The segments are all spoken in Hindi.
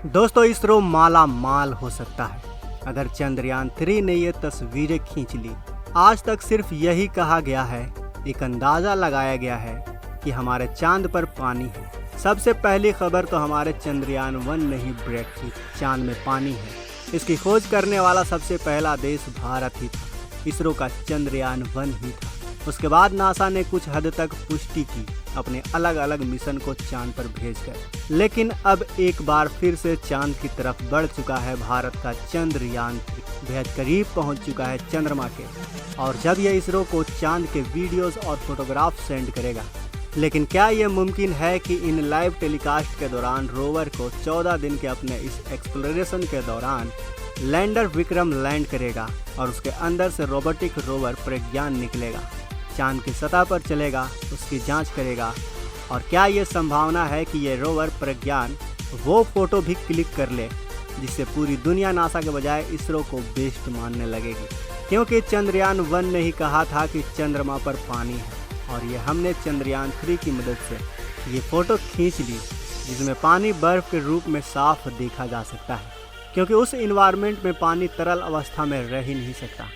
दोस्तों इसरो माला माल हो सकता है अगर चंद्रयान 3 ने ये तस्वीरें खींच ली। आज तक सिर्फ यही कहा गया है, एक अंदाजा लगाया गया है कि हमारे चांद पर पानी है। सबसे पहली खबर तो हमारे चंद्रयान 1 ने ही ब्रेक की, चांद में पानी है। इसकी खोज करने वाला सबसे पहला देश भारत ही था, इसरो का चंद्रयान 1 ही था। उसके बाद नासा ने कुछ हद तक पुष्टि की अपने अलग अलग मिशन को चांद पर भेजकर, लेकिन अब एक बार फिर से चांद की तरफ बढ़ चुका है भारत का चंद्रयान 3। बेहद करीब पहुंच चुका है चंद्रमा के, और जब यह इसरो को चांद के वीडियोस और फोटोग्राफ सेंड करेगा। लेकिन क्या यह मुमकिन है कि इन लाइव टेलीकास्ट के दौरान रोवर को 14 दिन के अपने इस एक्सप्लोरेशन के दौरान लैंडर विक्रम लैंड करेगा और उसके अंदर से रोबोटिक रोवर प्रज्ञान निकलेगा, चांद की सतह पर चलेगा, उसकी जांच करेगा। और क्या ये संभावना है कि ये रोवर प्रज्ञान वो फोटो भी क्लिक कर ले जिससे पूरी दुनिया नासा के बजाय इसरो को बेस्ट मानने लगेगी, क्योंकि चंद्रयान 1 ने ही कहा था कि चंद्रमा पर पानी है। और ये हमने चंद्रयान 3 की मदद से ये फ़ोटो खींच ली जिसमें पानी बर्फ़ के रूप में साफ देखा जा सकता है, क्योंकि उस इन्वायरमेंट में पानी तरल अवस्था में रह ही नहीं सकता।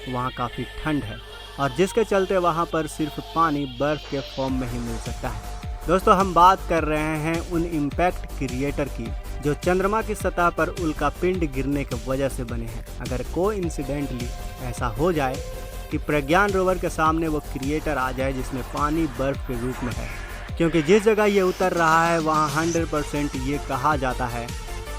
वहाँ काफ़ी ठंड है और जिसके चलते वहाँ पर सिर्फ पानी बर्फ़ के फॉर्म में ही मिल सकता है। दोस्तों हम बात कर रहे हैं उन इम्पैक्ट क्रिएटर की जो चंद्रमा की सतह पर उल्का पिंड गिरने की वजह से बने हैं। अगर कोइंसिडेंटली ऐसा हो जाए कि प्रज्ञान रोवर के सामने वो क्रिएटर आ जाए जिसमें पानी बर्फ़ के रूप में है, क्योंकि जिस जगह ये उतर रहा है वहाँ 100% ये कहा जाता है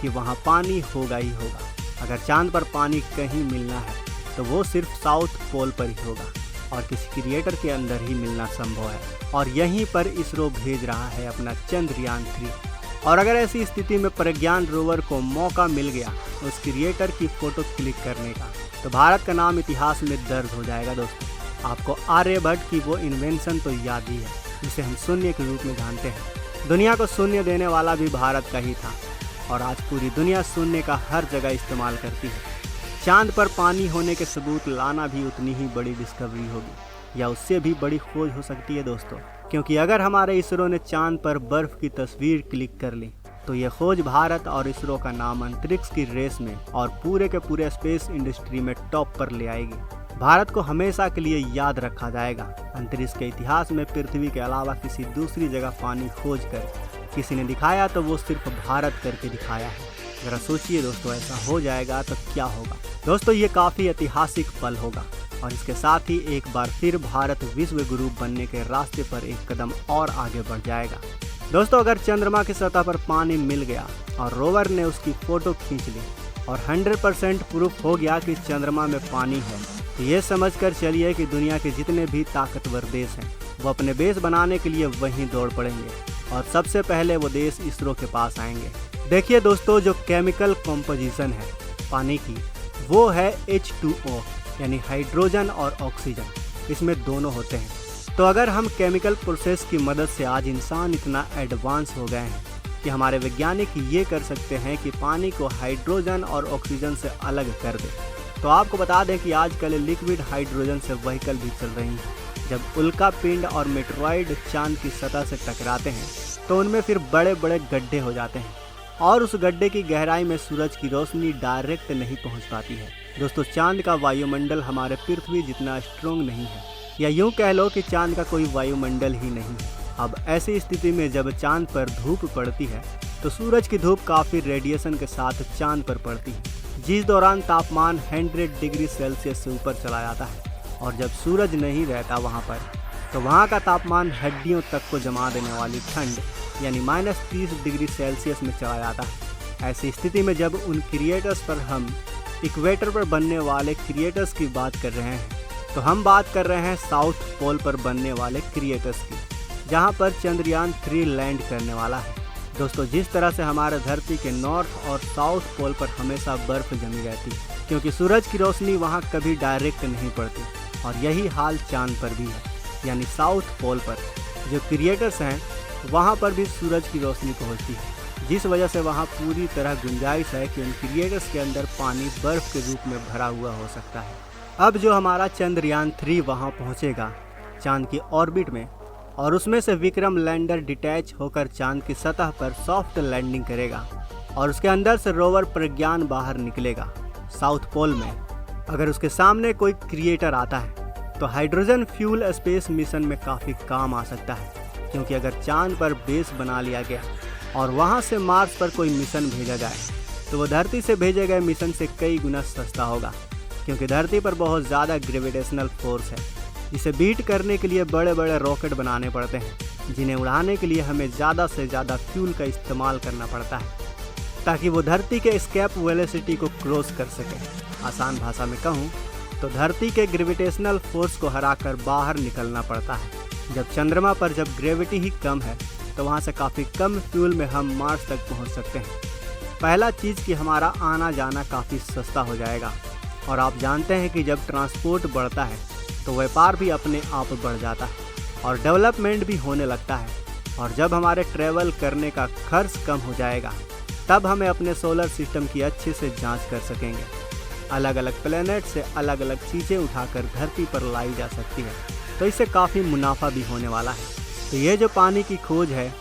कि वहाँ पानी होगा ही होगा। अगर चांद पर पानी कहीं मिलना है तो वो सिर्फ साउथ पोल पर ही होगा और किसी क्रिएटर के अंदर ही मिलना संभव है। और यहीं पर इसरो भेज रहा है अपना चंद्रयान 3। और अगर ऐसी स्थिति में प्रज्ञान रोवर को मौका मिल गया उस क्रिएटर की फ़ोटो क्लिक करने का, तो भारत का नाम इतिहास में दर्ज हो जाएगा। दोस्तों आपको आर्यभट्ट की वो इन्वेंशन तो याद ही है जिसे हम शून्य के रूप में जानते हैं। दुनिया को शून्य देने वाला भी भारत का ही था और आज पूरी दुनिया शून्य का हर जगह इस्तेमाल करती है। चांद पर पानी होने के सबूत लाना भी उतनी ही बड़ी डिस्कवरी होगी, या उससे भी बड़ी खोज हो सकती है दोस्तों, क्योंकि अगर हमारे इसरो ने चांद पर बर्फ़ की तस्वीर क्लिक कर ली तो ये खोज भारत और इसरो का नाम अंतरिक्ष की रेस में और पूरे के पूरे स्पेस इंडस्ट्री में टॉप पर ले आएगी। भारत को हमेशा के लिए याद रखा जाएगा। अंतरिक्ष के इतिहास में पृथ्वी के अलावा किसी दूसरी जगह पानी खोज कर किसी ने दिखाया तो वो सिर्फ भारत करके दिखाया है। जरा सोचिए दोस्तों, ऐसा हो जाएगा तो क्या होगा। दोस्तों ये काफ़ी ऐतिहासिक पल होगा और इसके साथ ही एक बार फिर भारत विश्व गुरु बनने के रास्ते पर एक कदम और आगे बढ़ जाएगा। दोस्तों अगर चंद्रमा की सतह पर पानी मिल गया और रोवर ने उसकी फ़ोटो खींच ली और 100% प्रूफ हो गया कि चंद्रमा में पानी है, तो ये समझकर चलिए कि दुनिया के जितने भी ताकतवर देश हैं वो अपने बेस बनाने के लिए वहीं दौड़ पड़ेंगे और सबसे पहले वो देश इसरो के पास आएंगे। देखिए दोस्तों, जो केमिकल कॉम्पोजिशन है पानी की वो है H2O यानी हाइड्रोजन और ऑक्सीजन, इसमें दोनों होते हैं। तो अगर हम केमिकल प्रोसेस की मदद से आज इंसान इतना एडवांस हो गए हैं कि हमारे वैज्ञानिक ये कर सकते हैं कि पानी को हाइड्रोजन और ऑक्सीजन से अलग कर दें, तो आपको बता दें कि आजकल लिक्विड हाइड्रोजन से व्हीकल भी चल रही हैं। जब उल्का पिंड और मेटेरॉइड चांद की सतह से टकराते हैं तो उनमें फिर बड़े बड़े गड्ढे हो जाते हैं और उस गड्ढे की गहराई में सूरज की रोशनी डायरेक्ट नहीं पहुंच पाती है। दोस्तों चांद का वायुमंडल हमारे पृथ्वी जितना स्ट्रॉन्ग नहीं है, या यूं कह लो कि चांद का कोई वायुमंडल ही नहीं है। अब ऐसी स्थिति में जब चांद पर धूप पड़ती है तो सूरज की धूप काफ़ी रेडिएशन के साथ चांद पर पड़ती है, जिस दौरान तापमान 100 डिग्री सेल्सियस से ऊपर चला जाता है। और जब सूरज नहीं रहता वहाँ पर तो वहाँ का तापमान हड्डियों तक को जमा देने वाली ठंड यानी -30 डिग्री सेल्सियस में चला जाता है। ऐसी स्थिति में जब उन क्रिएटर्स पर हम इक्वेटर पर बनने वाले क्रिएटर्स की बात कर रहे हैं, तो हम बात कर रहे हैं साउथ पोल पर बनने वाले क्रिएटर्स की, जहां पर चंद्रयान 3 लैंड करने वाला है। दोस्तों जिस तरह से हमारे धरती के नॉर्थ और साउथ पोल पर हमेशा बर्फ़ जमी रहती है, क्योंकि सूरज की रोशनी वहां कभी डायरेक्ट नहीं पड़ती, और यही हाल चांद पर भी है, यानी साउथ पोल पर जो क्रिएटर्स हैं वहाँ पर भी सूरज की रोशनी पहुँचती है, जिस वजह से वहाँ पूरी तरह गुंजाइश है कि उन क्रिएटर्स के अंदर पानी बर्फ़ के रूप में भरा हुआ हो सकता है। अब जो हमारा चंद्रयान 3 वहाँ पहुँचेगा चांद की ऑर्बिट में, और उसमें से विक्रम लैंडर डिटैच होकर चांद की सतह पर सॉफ्ट लैंडिंग करेगा, और उसके अंदर से रोवर प्रज्ञान बाहर निकलेगा साउथ पोल में। अगर उसके सामने कोई क्रिएटर आता है तो हाइड्रोजन फ्यूल स्पेस मिशन में काफ़ी काम आ सकता है, क्योंकि अगर चांद पर बेस बना लिया गया और वहाँ से मार्स पर कोई मिशन भेजा जाए तो वो धरती से भेजे गए मिशन से कई गुना सस्ता होगा, क्योंकि धरती पर बहुत ज़्यादा ग्रेविटेशनल फोर्स है जिसे बीट करने के लिए बड़े बड़े रॉकेट बनाने पड़ते हैं, जिन्हें उड़ाने के लिए हमें ज़्यादा से ज़्यादा फ्यूल का इस्तेमाल करना पड़ता है ताकि वो धरती के एस्केप वेलोसिटी को क्रॉस कर सके। आसान भाषा में कहूँ तो धरती के ग्रेविटेशनल फोर्स को हराकर बाहर निकलना पड़ता है। जब चंद्रमा पर जब ग्रेविटी ही कम है तो वहाँ से काफ़ी कम फ्यूल में हम मार्स तक पहुँच सकते हैं। पहला चीज़ कि हमारा आना जाना काफ़ी सस्ता हो जाएगा, और आप जानते हैं कि जब ट्रांसपोर्ट बढ़ता है तो व्यापार भी अपने आप बढ़ जाता है और डेवलपमेंट भी होने लगता है। और जब हमारे ट्रैवल करने का खर्च कम हो जाएगा तब हमें अपने सोलर सिस्टम की अच्छे से जांच कर सकेंगे। अलग अलग प्लेनेट से अलग अलग चीज़ें उठाकर धरती पर लाई जा सकती है, तो इससे काफ़ी मुनाफा भी होने वाला है। तो ये जो पानी की खोज है,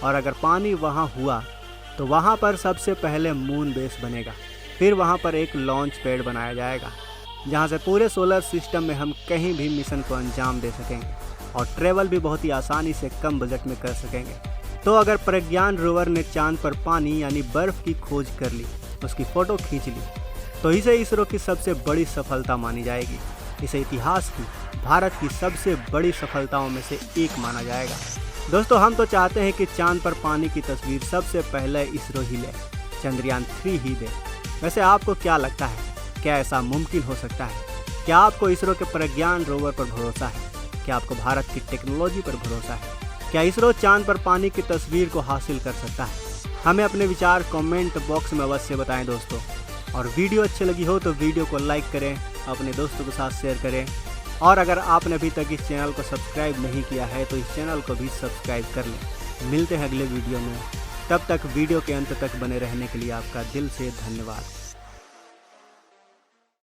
और अगर पानी वहाँ हुआ तो वहाँ पर सबसे पहले मून बेस बनेगा, फिर वहाँ पर एक लॉन्च पैड बनाया जाएगा जहाँ से पूरे सोलर सिस्टम में हम कहीं भी मिशन को अंजाम दे सकेंगे और ट्रैवल भी बहुत ही आसानी से कम बजट में कर सकेंगे। तो अगर प्रज्ञान रोवर ने चांद पर पानी यानी बर्फ़ की खोज कर ली, उसकी फ़ोटो खींच ली, तो इसे इसरो की सबसे बड़ी सफलता मानी जाएगी। इसे इतिहास की भारत की सबसे बड़ी सफलताओं में से एक माना जाएगा। दोस्तों, हम तो चाहते हैं कि चांद पर पानी की तस्वीर सबसे पहले इसरो ही ले, चंद्रयान 3 ही दे। वैसे आपको क्या लगता है, क्या ऐसा मुमकिन हो सकता है? क्या आपको इसरो के प्रज्ञान रोवर पर भरोसा है? क्या आपको भारत की टेक्नोलॉजी पर भरोसा है? क्या इसरो चांद पर पानी की तस्वीर को हासिल कर सकता है? हमें अपने विचार कमेंट बॉक्स में अवश्य बताएं दोस्तों। और वीडियो अच्छी लगी हो तो वीडियो को लाइक करें, अपने दोस्तों के साथ शेयर करें, और अगर आपने अभी तक इस चैनल को सब्सक्राइब नहीं किया है तो इस चैनल को भी सब्सक्राइब कर लें। मिलते हैं अगले वीडियो में, तब तक वीडियो के अंत तक बने रहने के लिए आपका दिल से धन्यवाद।